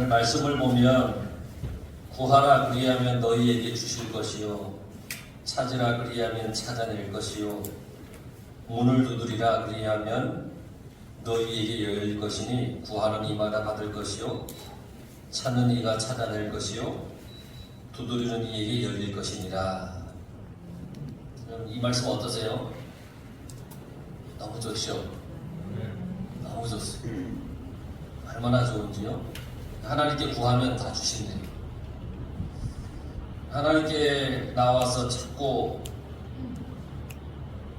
말씀을 보면 구하라 그리하면 너희에게 주실 것이요 찾으라 그리하면 찾아낼 것이요 문을 두드리라 그리하면 너희에게 열릴 것이니 구하는 이마다 받을 것이요 찾는 이가 찾아낼 것이요 두드리는 이에게 열릴 것이니라. 그럼 이 말씀 어떠세요? 너무 좋죠? 너무 좋습니다. 얼마나 좋은지요? 하나님께 구하면 다 주신대요. 하나님께 나와서 찾고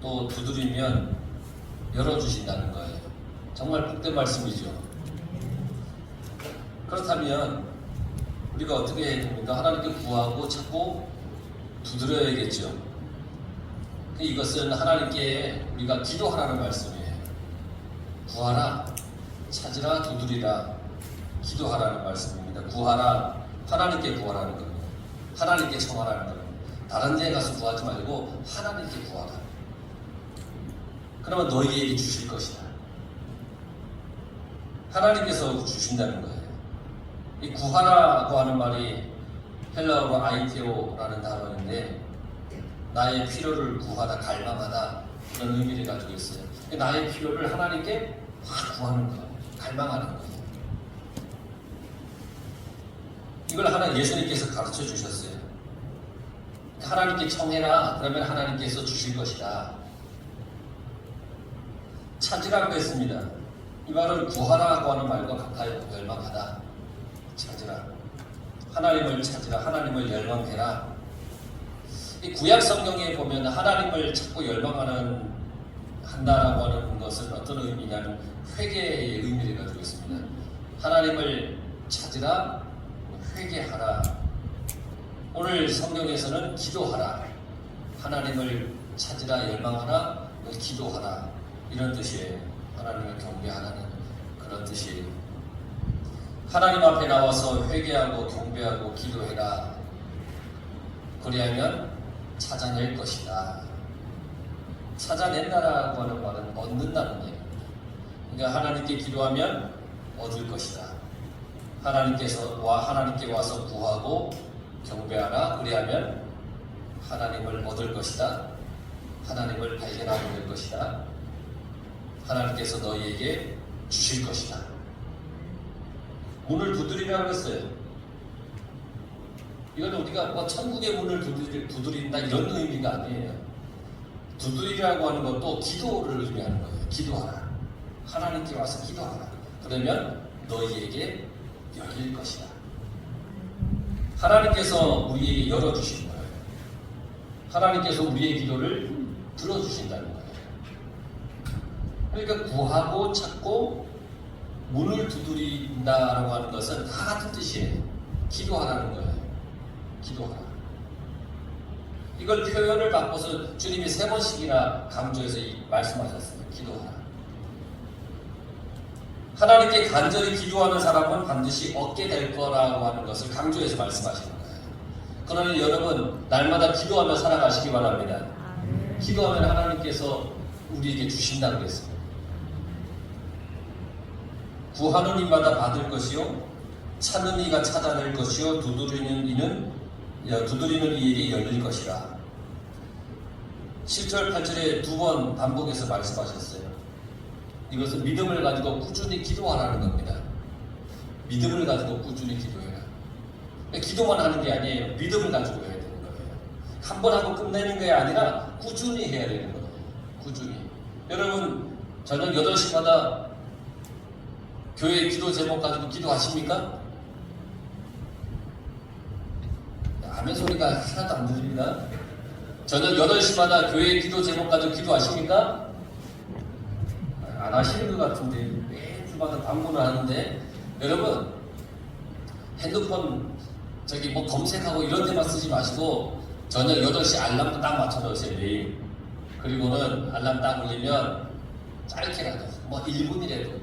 또 두드리면 열어주신다는 거예요. 정말 복된 말씀이죠. 그렇다면 우리가 어떻게 해야 됩니까? 하나님께 구하고 찾고 두드려야겠죠. 이것은 하나님께 우리가 기도하라는 말씀이에요. 구하라, 찾으라, 두드리라, 기도하라는 말씀입니다. 구하라, 하나님께 구하라는 겁니다. 하나님께 청하라는 겁니다. 다른 데에 가서 구하지 말고 하나님께 구하라. 그러면 너희에게 주실 것이다. 하나님께서 주신다는 거예요. 이 구하라고 하는 말이 헬라어로 아이테오라는 단어인데 나의 필요를 구하다, 갈망하다 그런 의미를 가지고 있어요. 나의 필요를 하나님께 확 구하는 거예요. 갈망하는 거예요. 이걸 예수님께서 가르쳐 주셨어요. 하나님께 청해라. 그러면 하나님께서 주실 것이다. 찾으라고 했습니다. 이 말은 구하라고 하는 말과 가까이 열망하다. 찾으라. 하나님을 찾으라. 하나님을 열망해라. 이 구약 성경에 보면 하나님을 찾고 열망하는 한다라고 하는 것은 어떤 의미냐면 회개의 의미를 가지고 있습니다. 하나님을 찾으라, 회개하라. 오늘 성경에서는 기도하라. 하나님을 찾으라, 열망하라, 기도하라. 이런 뜻이에요. 하나님을 경배하라는 그런 뜻이에요. 하나님 앞에 나와서 회개하고 경배하고 기도해라. 그리하면 찾아낼 것이다. 찾아낸다라고 하는 말은 얻는다는 얘기입니다. 그러니까 하나님께 기도하면 얻을 것이다. 하나님께 와서 구하고 경배하라. 그리하면 하나님을 얻을 것이다. 하나님을 발견하게 될 것이다. 하나님께서 너희에게 주실 것이다. 문을 두드리라고 했어요. 이건 우리가 천국의 문을 두드린다 이런 의미가 아니에요. 두드리라고 하는 것도 기도를 의미하는 거예요. 기도하라. 하나님께 와서 기도하라. 그러면 너희에게 열릴 것이다. 하나님께서 우리에게 열어주신 거예요. 하나님께서 우리의 기도를 들어주신다는 거예요. 그러니까 구하고 찾고 문을 두드린다라고 하는 것은 다 같은 뜻이에요. 기도하라는 거예요. 기도하라. 이걸 표현을 바꿔서 주님이 3번씩이나 강조해서 말씀하셨어요. 기도하라. 하나님께 간절히 기도하는 사람은 반드시 얻게 될 거라고 하는 것을 강조해서 말씀하시는 거예요. 그러니 여러분 날마다 기도하며 살아가시기 바랍니다. 기도하면 하나님께서 우리에게 주신다고 그랬습니다. 구하는 이마다 받을 것이요 찾는 이가 찾아낼 것이요 두드리는 이에게 열릴 것이라. 7절 8절에 2번 반복해서 말씀하셨어요. 이것은 믿음을 가지고 꾸준히 기도하라는 겁니다. 믿음을 가지고 꾸준히 기도해라. 기도만 하는 게 아니에요. 믿음을 가지고 해야 되는 거예요. 한 번 하고 끝내는 게 아니라 꾸준히 해야 되는 거예요. 꾸준히. 여러분 저녁 8시마다 교회 기도 제목 가지고 기도하십니까? 아멘 소리가 하나도 안 들립니다. 저녁 8시마다 교회 기도 제목 가지고 기도하십니까? 안 하시는 것 같은데 매주마다 방문을 하는데 여러분 핸드폰 검색하고 이런 데만 쓰지 마시고 저녁 8시 알람도 딱 맞춰놓으세요. 매일. 그리고는 알람 딱 울리면 짧게라도 1분이라도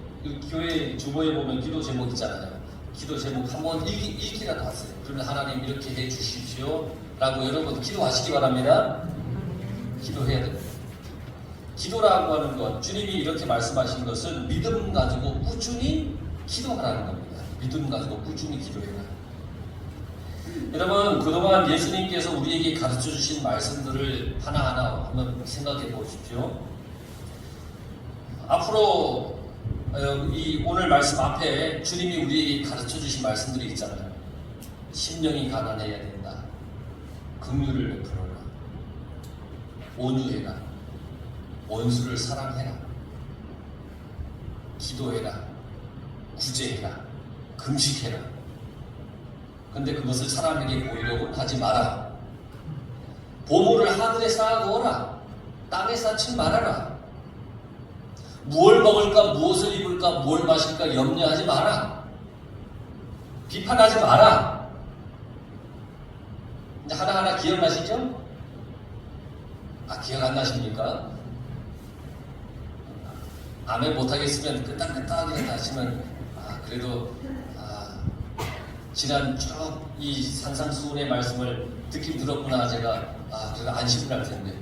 교회 주보에 보면 기도 제목 있잖아요. 기도 제목 한번 읽기라도 하세요. 그러면 하나님 이렇게 해 주십시오 라고 여러분 기도하시기 바랍니다. 기도해야 됩니다. 기도라고 하는 것, 주님이 이렇게 말씀하신 것은 믿음 가지고 꾸준히 기도하라는 겁니다. 믿음 가지고 꾸준히 기도해라. 여러분, 그동안 예수님께서 우리에게 가르쳐 주신 말씀들을 하나하나 한번 생각해 보십시오. 앞으로 이 오늘 말씀 앞에 주님이 우리에게 가르쳐 주신 말씀들이 있잖아요. 심령이 가난해야 된다. 긍휼을 베풀어라. 온유해라. 원수를 사랑해라. 기도해라. 구제해라. 금식해라. 근데 그것을 사람에게 보이려고 하지 마라. 보물을 하늘에 쌓아두어라. 땅에 쌓지 말아라. 무엇을 먹을까, 무엇을 입을까, 무엇을 마실까 염려하지 마라. 비판하지 마라. 이제 하나하나 기억나시죠? 기억 안 나십니까? 아멘 못하겠으면 끄딱끄딱하게 하시면 그래도 지난 쭉 이 산상수훈의 말씀을 듣긴 들었구나 제가 그래도 안심을 할 텐데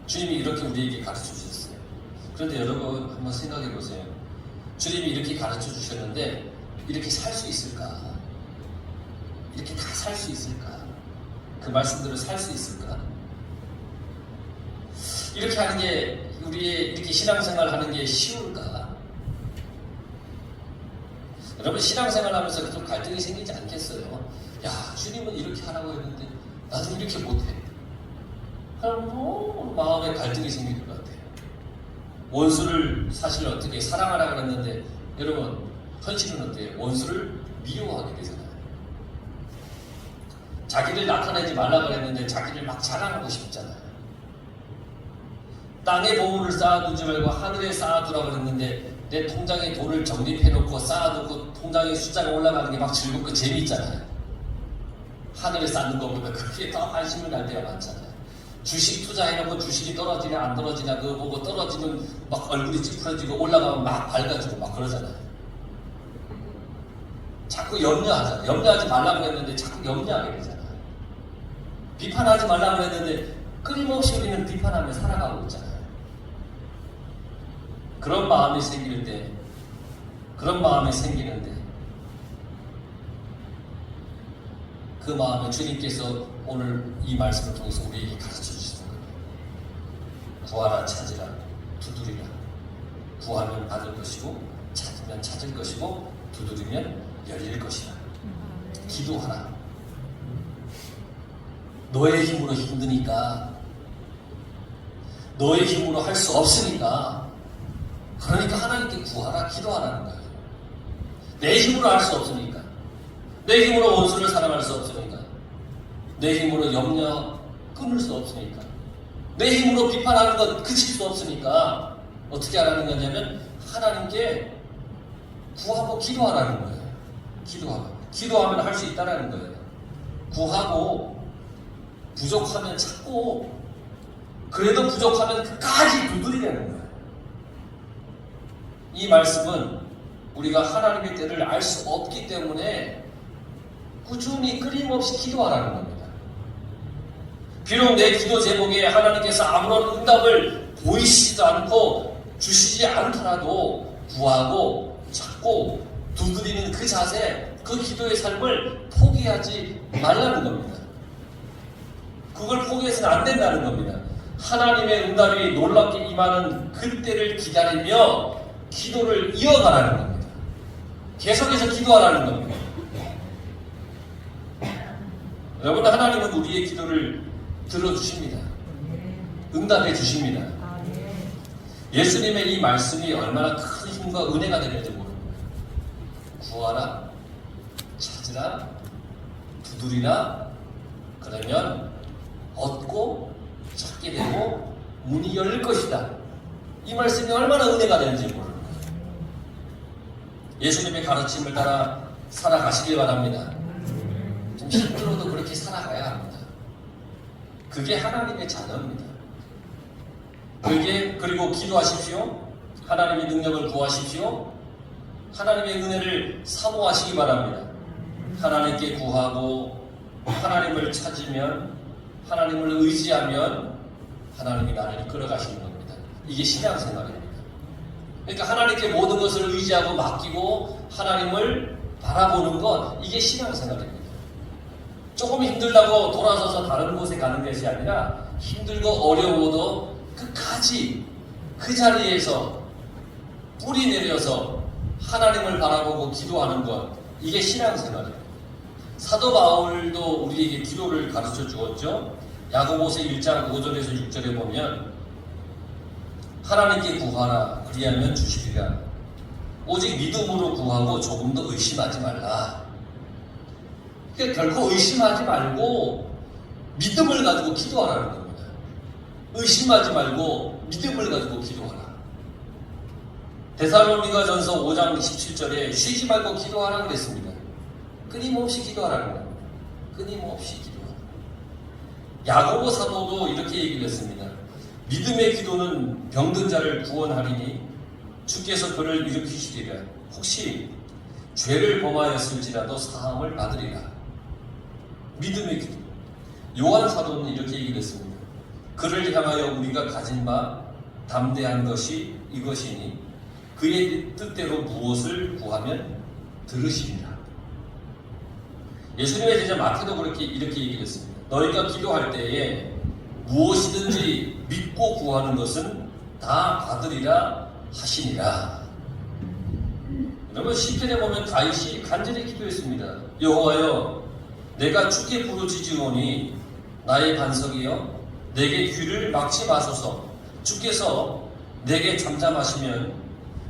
주님이 이렇게 우리에게 가르쳐 주셨어요. 그런데 여러분 한번 생각해 보세요. 주님이 이렇게 가르쳐 주셨는데 이렇게 살 수 있을까? 이렇게 다 살 수 있을까? 그 말씀들을 살 수 있을까? 이렇게 하는 게 우리의 이렇게 신앙생활 하는 게 쉬울까? 여러분 신앙생활 하면서 좀 갈등이 생기지 않겠어요? 야 주님은 이렇게 하라고 했는데 나도 이렇게 못해. 그럼 마음에 갈등이 생길 것 같아요. 원수를 사실 어떻게 사랑하라 그랬는데 여러분 현실은 어때요? 원수를 미워하게 되잖아요. 자기를 나타내지 말라 그랬는데 자기를 막 자랑하고 싶잖아요. 땅에 보물을 쌓아두지 말고 하늘에 쌓아두라 그랬는데 내 통장에 돈을 적립해놓고 쌓아두고 통장에 숫자가 올라가는 게 막 즐겁고 재미있잖아요. 하늘에 쌓는 것보다 그렇게 더 관심을 갈 때가 많잖아요. 주식 투자해놓고 주식이 떨어지냐 안 떨어지냐 그거 보고 떨어지면 막 얼굴이 찌푸러지고 올라가면 막 밝아지고 막 그러잖아요. 자꾸 염려하잖아요. 염려하지 말라고 했는데 자꾸 염려하게 되잖아요. 비판하지 말라고 했는데 끊임없이 우리는 비판하며 살아가고 있잖아요. 그런 마음이 생기는데 그 마음에 주님께서 오늘 이 말씀을 통해서 우리에게 가르쳐 주시는 거예요. 구하라 찾으라 두드리라. 구하면 받을 것이고 찾으면 찾을 것이고 두드리면 열릴 것이라. 기도하라. 너의 힘으로 힘드니까 너의 힘으로 할 수 없으니까 그러니까 하나님께 구하라 기도하라는 거예요. 내 힘으로 할 수 없으니까 내 힘으로 원수를 사랑할 수 없으니까 내 힘으로 염려 끊을 수 없으니까 내 힘으로 비판하는 것 그칠 수 없으니까 어떻게 하라는 거냐면 하나님께 구하고 기도하라는 거예요. 기도하면 할 수 있다라는 거예요. 구하고 부족하면 찾고 그래도 부족하면 끝까지 두드리라는 거예요. 이 말씀은 우리가 하나님의 때를 알 수 없기 때문에 꾸준히 끊임없이 기도하라는 겁니다. 비록 내 기도 제목에 하나님께서 아무런 응답을 보이시지도 않고 주시지 않더라도 구하고 찾고 두드리는 그 자세, 그 기도의 삶을 포기하지 말라는 겁니다. 그걸 포기해서는 안 된다는 겁니다. 하나님의 응답이 놀랍게 임하는 그때를 기다리며 기도를 이어가라는 겁니다. 계속해서 기도하라는 겁니다. 여러분 하나님은 우리의 기도를 들어주십니다. 응답해 주십니다. 예수님의 이 말씀이 얼마나 큰 힘과 은혜가 되는지 모릅니다. 구하라, 찾으라, 두드리라, 그러면 얻고 찾게 되고 문이 열릴 것이다. 이 말씀이 얼마나 은혜가 되는지 모릅니다. 예수님의 가르침을 따라 살아가시길 바랍니다. 좀 힘들어도 그렇게 살아가야 합니다. 그게 하나님의 자녀입니다. 그리고 기도하십시오. 하나님의 능력을 구하십시오. 하나님의 은혜를 사모하시기 바랍니다. 하나님께 구하고 하나님을 찾으면 하나님을 의지하면 하나님이 나를 이끌어 가시는 겁니다. 이게 신앙생활입니다. 그러니까 하나님께 모든 것을 의지하고 맡기고 하나님을 바라보는 것, 이게 신앙생활입니다. 조금 힘들다고 돌아서서 다른 곳에 가는 것이 아니라 힘들고 어려워도 끝까지 그 자리에서 뿌리 내려서 하나님을 바라보고 기도하는 것, 이게 신앙생활이에요. 사도 바울도 우리에게 기도를 가르쳐 주었죠. 야고보서 1장 5절에서 6절에 보면 하나님께 구하라 그리하면 주시리라. 오직 믿음으로 구하고 조금도 의심하지 말라. 그러니까 결코 의심하지 말고 믿음을 가지고 기도하라는 겁니다. 의심하지 말고 믿음을 가지고 기도하라. 데살로니가전서 5장 17절에 쉬지 말고 기도하라 그랬습니다. 끊임없이 기도하라는 겁니다. 끊임없이 기도하라. 야고보 사도도 이렇게 얘기를 했습니다. 믿음의 기도는 병든 자를 구원하리니 주께서 그를 일으키시리라. 혹시 죄를 범하였을지라도 사함을 받으리라. 믿음의 기도. 요한 사도는 이렇게 얘기를 했습니다. 그를 향하여 우리가 가진 바 담대한 것이 이것이니 그의 뜻대로 무엇을 구하면 들으시리라. 예수님의 제자 마태도 이렇게 얘기를 했습니다. 너희가 기도할 때에 무엇이든지 믿고 구하는 것은 다 받으리라 하시니라. 여러분 시편에 보면 다윗이 간절히 기도했습니다. 여호와여 내가 주께 부르짖으오니 나의 반석이여 내게 귀를 막지 마소서. 주께서 내게 잠잠하시면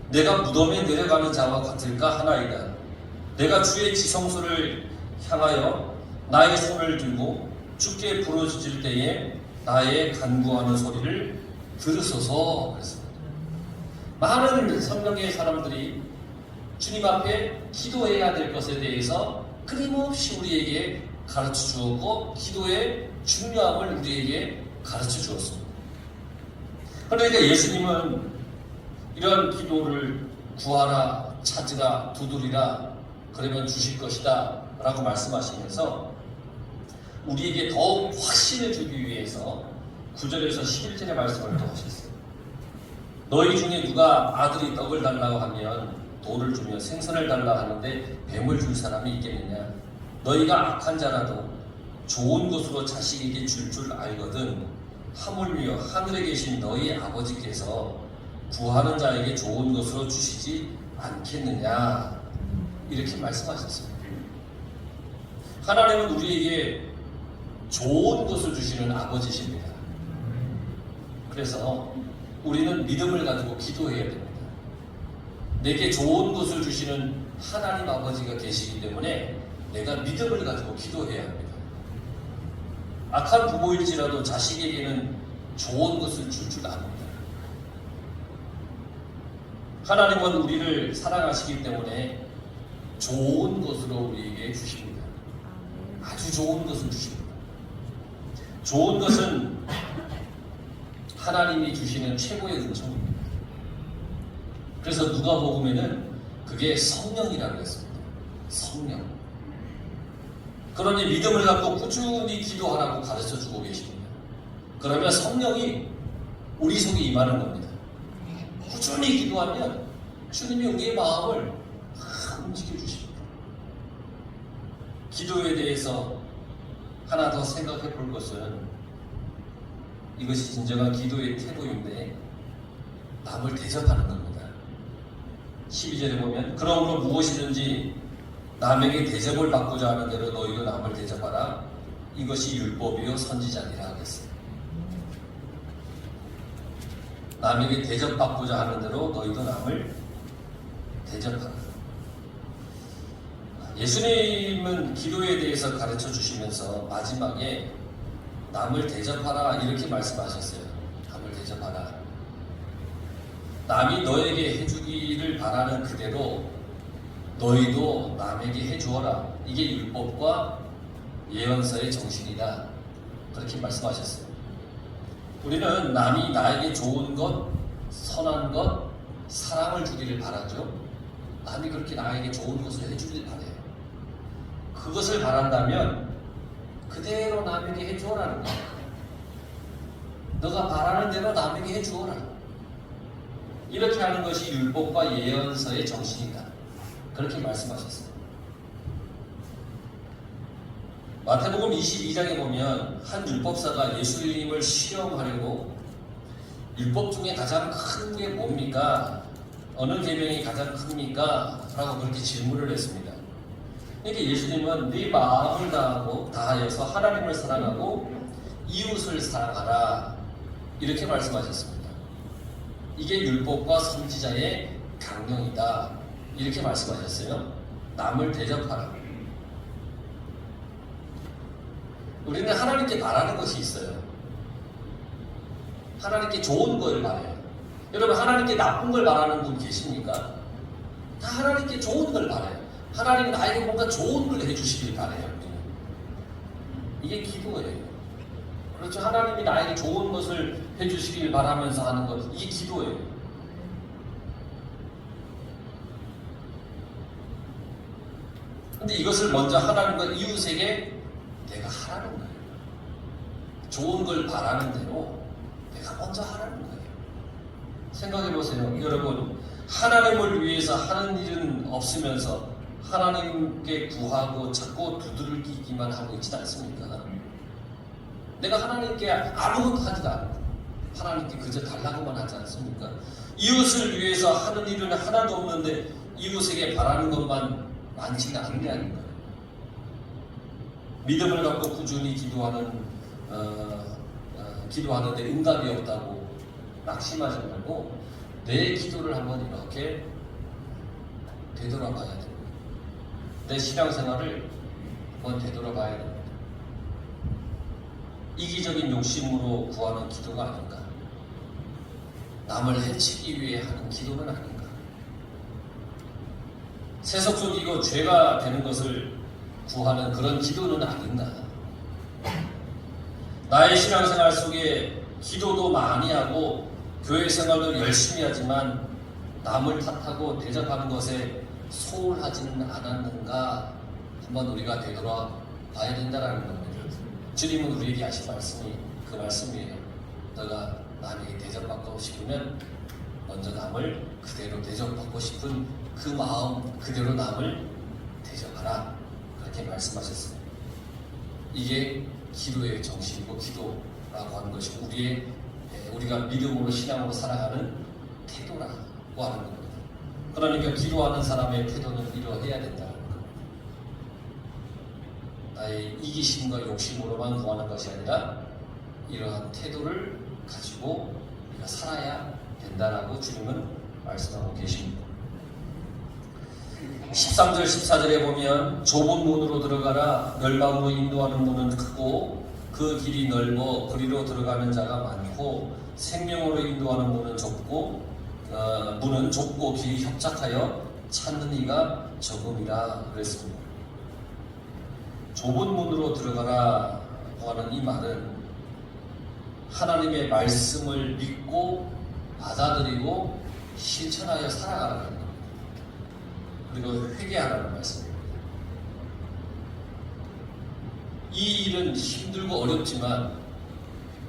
내가 무덤에 내려가는 자와 같을까 하나이다. 내가 주의 지성소를 향하여 나의 손을 들고 주께 부르짖을 때에 나의 간구하는 소리를 들으소서 그랬습니다. 많은 성경의 사람들이 주님 앞에 기도해야 될 것에 대해서 끊임없이 우리에게 가르쳐 주었고 기도의 중요함을 우리에게 가르쳐 주었습니다. 그러니까 예수님은 이런 기도를 구하라, 찾으라, 두드리라 그러면 주실 것이다 라고 말씀하시면서 우리에게 더욱 확신을 주기 위해서 9절에서 11절의 말씀을 또 하셨어요. 너희 중에 누가 아들이 떡을 달라고 하면 돌을 주며 생선을 달라 하는데 뱀을 줄 사람이 있겠느냐. 너희가 악한 자라도 좋은 것으로 자식에게 줄 줄 알거든 하물며 하늘에 계신 너희 아버지께서 구하는 자에게 좋은 것으로 주시지 않겠느냐. 이렇게 말씀하셨습니다. 하나님은 우리에게 좋은 것을 주시는 아버지십니다. 그래서 우리는 믿음을 가지고 기도해야 됩니다. 내게 좋은 것을 주시는 하나님 아버지가 계시기 때문에 내가 믿음을 가지고 기도해야 합니다. 악한 부모일지라도 자식에게는 좋은 것을 줄 줄 압니다. 하나님은 우리를 사랑하시기 때문에 좋은 것으로 우리에게 주십니다. 아주 좋은 것을 주십니다. 좋은 것은 하나님이 주시는 최고의 은총입니다. 그래서 누가복음에는 그게 성령이라고 했습니다. 성령. 그러니 믿음을 갖고 꾸준히 기도하라고 가르쳐 주고 계십니다. 그러면 성령이 우리 속에 임하는 겁니다. 꾸준히 기도하면 주님이 우리의 마음을 움직여 주십니다. 기도에 대해서 하나 더 생각해 볼 것은 이것이 진정한 기도의 태도인데 남을 대접하는 겁니다. 12절에 보면 그러므로 무엇이든지 남에게 대접을 받고자 하는 대로 너희도 남을 대접하라. 이것이 율법이요 선지자니라 하겠습니다. 남에게 대접받고자 하는 대로 너희도 남을 대접하라. 예수님은 기도에 대해서 가르쳐 주시면서 마지막에 남을 대접하라 이렇게 말씀하셨어요. 남을 대접하라. 남이 너에게 해주기를 바라는 그대로 너희도 남에게 해주어라. 이게 율법과 예언서의 정신이다. 그렇게 말씀하셨어요. 우리는 남이 나에게 좋은 것, 선한 것, 사랑을 주기를 바라죠. 남이 그렇게 나에게 좋은 것을 해주길 바라요. 그것을 바란다면 그대로 남에게 해주어라는 거예요. 너가 바라는 대로 남에게 해주어라. 이렇게 하는 것이 율법과 예언서의 정신이다. 그렇게 말씀하셨어요. 마태복음 22장에 보면 한 율법사가 예수님을 시험하려고 율법 중에 가장 큰 게 뭡니까? 어느 계명이 가장 큽니까? 라고 그렇게 질문을 했습니다. 그러니까 예수님은 네 마음을 다하여서 하나님을 사랑하고 이웃을 사랑하라 이렇게 말씀하셨습니다. 이게 율법과 선지자의 강령이다 이렇게 말씀하셨어요. 남을 대접하라. 우리는 하나님께 바라는 것이 있어요. 하나님께 좋은 걸 바라요. 여러분 하나님께 나쁜 걸 바라는 분 계십니까? 다 하나님께 좋은 걸 바라요. 하나님이 나에게 뭔가 좋은 걸 해주시길 바라요. 이게 기도예요. 그렇죠. 하나님이 나에게 좋은 것을 해주시길 바라면서 하는 것, 이게 기도예요. 근데 이것을 먼저 하나님과 이웃에게 내가 하라는 거예요. 좋은 걸 바라는 대로 내가 먼저 하라는 거예요. 생각해 보세요. 여러분, 하나님을 위해서 하는 일은 없으면서 하나님께 구하고 자꾸 두들기기만 하고 있지 않습니까? 내가 하나님께 아무것도 하지도 않고 하나님께 그저 달라고만 하지 않습니까? 이웃을 위해서 하는 일은 하나도 없는데 이웃에게 바라는 것만 많지는 않냐는 거예요. 믿음을 갖고 꾸준히 기도하는데 응답이 없다고 낙심하지 말고 내 기도를 한번 이렇게 되돌아봐야 됩니다. 내 신앙생활을 한번 되돌아봐야 됩니다. 이기적인 욕심으로 구하는 기도가 아닌가? 남을 해치기 위해 하는 기도는 아닌가? 세속적이고 죄가 되는 것을 구하는 그런 기도는 아닌가? 나의 신앙생활 속에 기도도 많이 하고 교회 생활도 열심히 하지만 남을 탓하고 대접하는 것에 소홀하지는 않았는가? 한번 우리가 되돌아봐야 된다는 겁니다. 주님은 우리에게 하신 말씀이 그 말씀이에요. 너가 남에게 대접받고 싶으면 먼저 남을 그대로 대접받고 싶은 그 마음 그대로 남을 대접하라. 그렇게 말씀하셨습니다. 이게 기도의 정신이고 기도라고 하는 것이 우리가 믿음으로 신앙으로 살아가는 태도라고 하는 겁니다. 그러니까 기도하는 사람의 태도는 이러해야 된다는 겁니다. 나의 이기심과 욕심으로만 구하는 것이 아니라 이러한 태도를 가지고 우리가 살아야 된다라고 주님은 말씀하고 계십니다. 13절 14절에 보면 좁은 문으로 들어가라. 멸망으로 인도하는 문은 크고 그 길이 넓어 그리로 들어가는 자가 많고 생명으로 인도하는 문은 좁고 길이 협착하여 찾는 이가 적음이라 그랬습니다. 좁은 문으로 들어가라고 하는 이 말은 하나님의 말씀을 믿고 받아들이고 실천하여 살아가라는 겁니다. 그리고 회개하라는 말씀입니다. 이 일은 힘들고 어렵지만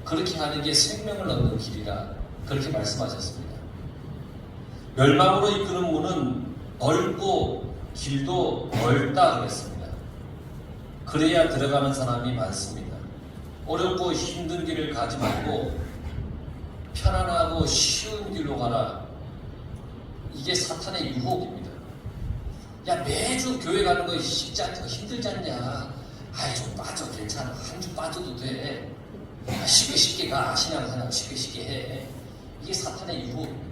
그렇게 하는 게 생명을 얻는 길이라 그렇게 말씀하셨습니다. 멸망으로 이끄는 문은 넓고 길도 넓다 그랬습니다. 그래야 들어가는 사람이 많습니다. 어렵고 힘든 길을 가지 말고 편안하고 쉬운 길로 가라. 이게 사탄의 유혹입니다. 야, 매주 교회 가는 거 쉽지 않냐, 힘들지 않냐? 아이, 좀 빠져, 괜찮아. 한 주 빠져도 돼. 쉽게 가. 신앙생활 쉽게 해. 이게 사탄의 유혹입니다.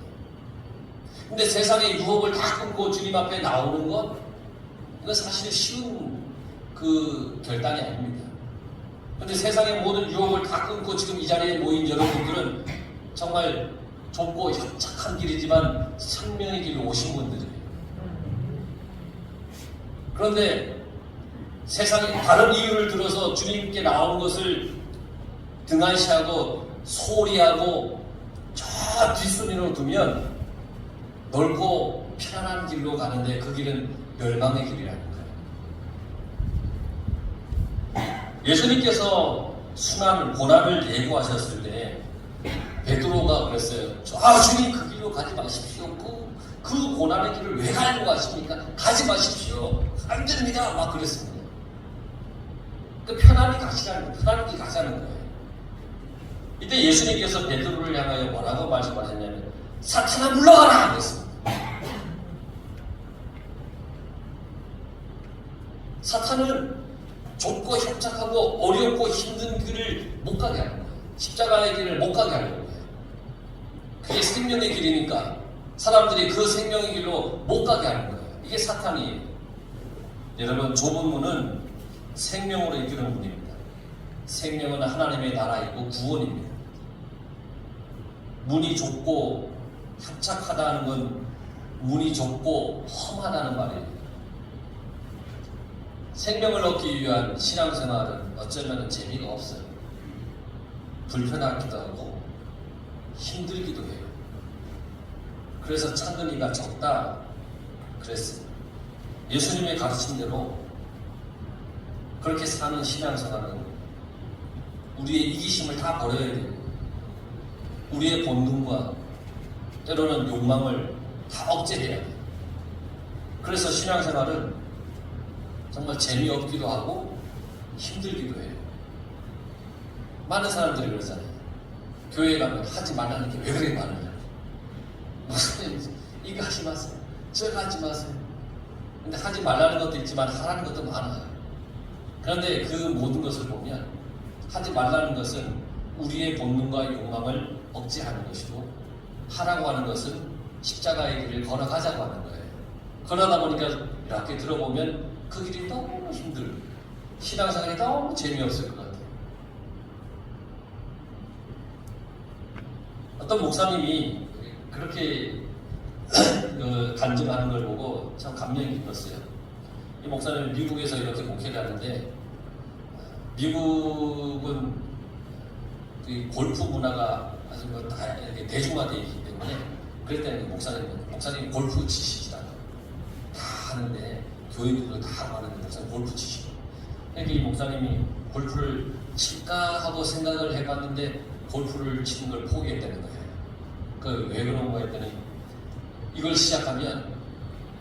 근데 세상의 유혹을 다 끊고 주님 앞에 나오는 것, 이건 사실 쉬운 그 결단이 아닙니다. 근데 세상의 모든 유혹을 다 끊고 지금 이 자리에 모인 여러분들은 정말 좁고 협착한 길이지만 생명의 길로 오신 분들이에요. 그런데 세상에 다른 이유를 들어서 주님께 나오는 것을 등한시하고 소홀히 하고 저 뒷순위로 두면 넓고 편안한 길로 가는데 그 길은 멸망의 길이라는 거예요. 예수님께서 고난을 예고하셨을 때 베드로가 그랬어요. 아 주님 그 길로 가지 마십시오. 그 고난의 길을 왜 가려고 하십니까? 가지 마십시오. 안 됩니다. 막 그랬습니다. 그 편안히 가시라는 거예요. 편안히 가자는 거예요. 이때 예수님께서 베드로를 향하여 뭐라고 말씀하셨냐면 사탄아 물러가라 그랬습니다. 사탄은 좁고 협착하고 어렵고 힘든 길을 못 가게 하는 거예요. 십자가의 길을 못 가게 하는 거예요. 그게 생명의 길이니까 사람들이 그 생명의 길로 못 가게 하는 거예요. 이게 사탄이에요. 여러분 좁은 문은 생명으로 이끄는 문입니다. 생명은 하나님의 나라이고 구원입니다. 문이 좁고 협착하다는 건 문이 좁고 험하다는 말이에요. 생명을 얻기 위한 신앙생활은 어쩌면 재미가 없어요. 불편하기도 하고 힘들기도 해요. 그래서 찬근이가 적다 그랬어요. 예수님의 가르침대로 그렇게 사는 신앙생활은 우리의 이기심을 다 버려야 돼요. 우리의 본능과 때로는 욕망을 다 억제해야 돼요. 그래서 신앙생활은 정말 재미없기도 하고 힘들기도 해요. 많은 사람들이 그러잖아요. 교회에 가면 하지 말라는 게 왜 그렇게 많으냐. 무슨 이거 하지 마세요. 저거 하지 마세요. 근데 하지 말라는 것도 있지만 하라는 것도 많아요. 그런데 그 모든 것을 보면 하지 말라는 것은 우리의 본능과 욕망을 억제하는 것이고 하라고 하는 것은 십자가의 길을 걸어가자고 하는 거예요. 그러다 보니까 이렇게 들어보면 그 길이 너무 힘들고 신앙생활이 너무 재미없을 것 같아요. 어떤 목사님이 그렇게 간증하는 걸 보고 참 감명이 깊었어요. 이 목사님은 미국에서 이렇게 목회를 하는데 미국은 그 골프 문화가 아주 다 이렇게 대중화되어 있기 때문에 그럴 때는 목사님이 골프 치시지도 않아요. 다 하는데 교인들도 다 하는데 목사님 골프 치시고 그러니까 이 목사님이 골프를 칠까 하고 생각을 해봤는데 골프를 치는 걸 포기했다는 거예요. 왜 그런 거 했더니 이걸 시작하면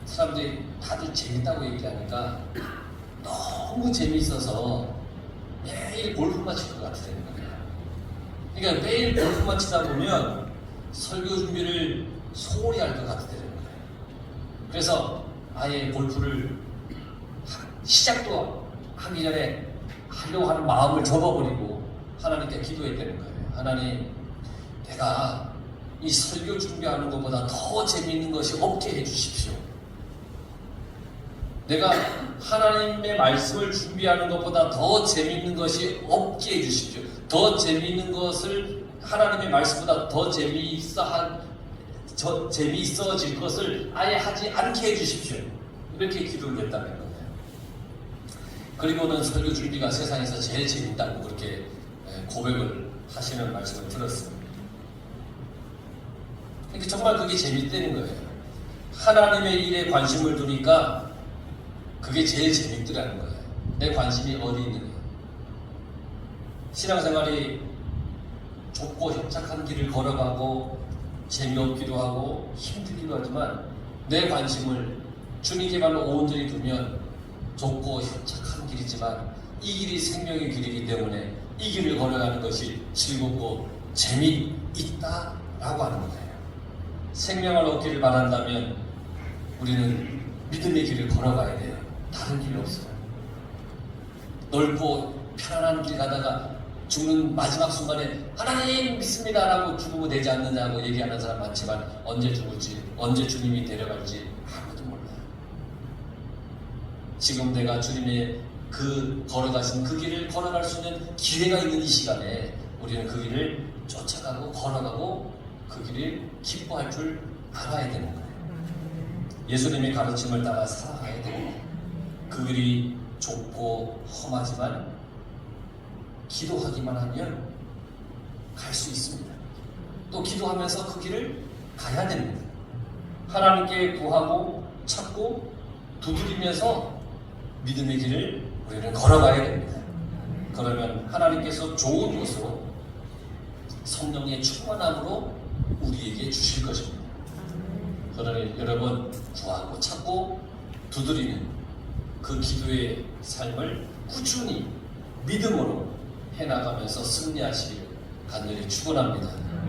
사람들이 다들 재밌다고 얘기하니까 너무 재미있어서 매일 골프만 칠 것 같다는 거예요. 그러니까 매일 골프만 치다 보면 설교 준비를 소홀히 할 것 같다는 거예요. 그래서 아예 골프를 시작도 하기 전에 하려고 하는 마음을 접어버리고 하나님께 기도했다는 거예요. 하나님, 내가 이 설교 준비하는 것보다 더 재미있는 것이 없게 해주십시오. 내가 하나님의 말씀을 준비하는 것보다 더 재미있는 것이 없게 해주십시오. 더 재미있는 것을 하나님의 말씀보다 더 재미있어질 것을 아예 하지 않게 해주십시오. 이렇게 기도를 했다는 거예요. 그리고는 설교 준비가 세상에서 제일 재밌다고 그렇게 고백을 하시는 말씀을 들었습니다. 그러니까 정말 그게 재밌다는 거예요. 하나님의 일에 관심을 두니까 그게 제일 재밌더라는 거예요. 내 관심이 어디 있느냐. 신앙생활이 좁고 협착한 길을 걸어가고 재미없기도 하고 힘들기도 하지만 내 관심을 주님께만 온전히 두면 좁고 협착한 길이지만 이 길이 생명의 길이기 때문에 이 길을 걸어가는 것이 즐겁고 재미있다라고 하는 거예요. 생명을 얻기를 바란다면 우리는 믿음의 길을 걸어가야 돼요. 다른 길이 없어요. 넓고 편안한 길 가다가 죽는 마지막 순간에 하나님 믿습니다 라고 죽으면 되지 않느냐고 얘기하는 사람 많지만 언제 죽을지 언제 주님이 데려갈지 아무도 몰라요. 지금 내가 주님의 그 걸어가신 그 길을 걸어갈 수 있는 기회가 있는 이 시간에 우리는 그 길을 쫓아가고 걸어가고 그 길을 기뻐할 줄 알아야 되는 거예요. 예수님의 가르침을 따라 살아가야 되고 그 길이 좁고 험하지만 기도하기만 하면 갈 수 있습니다. 또 기도하면서 그 길을 가야 됩니다. 하나님께 구하고 찾고 두드리면서 믿음의 길을 우리는 걸어가야 됩니다. 그러면 하나님께서 좋은 곳으로 성령의 충만함으로 우리에게 주실 것입니다. 그러니 여러분 구하고 찾고 두드리는 그 기도의 삶을 꾸준히 믿음으로 해나가면서 승리하시기를 간절히 축원합니다.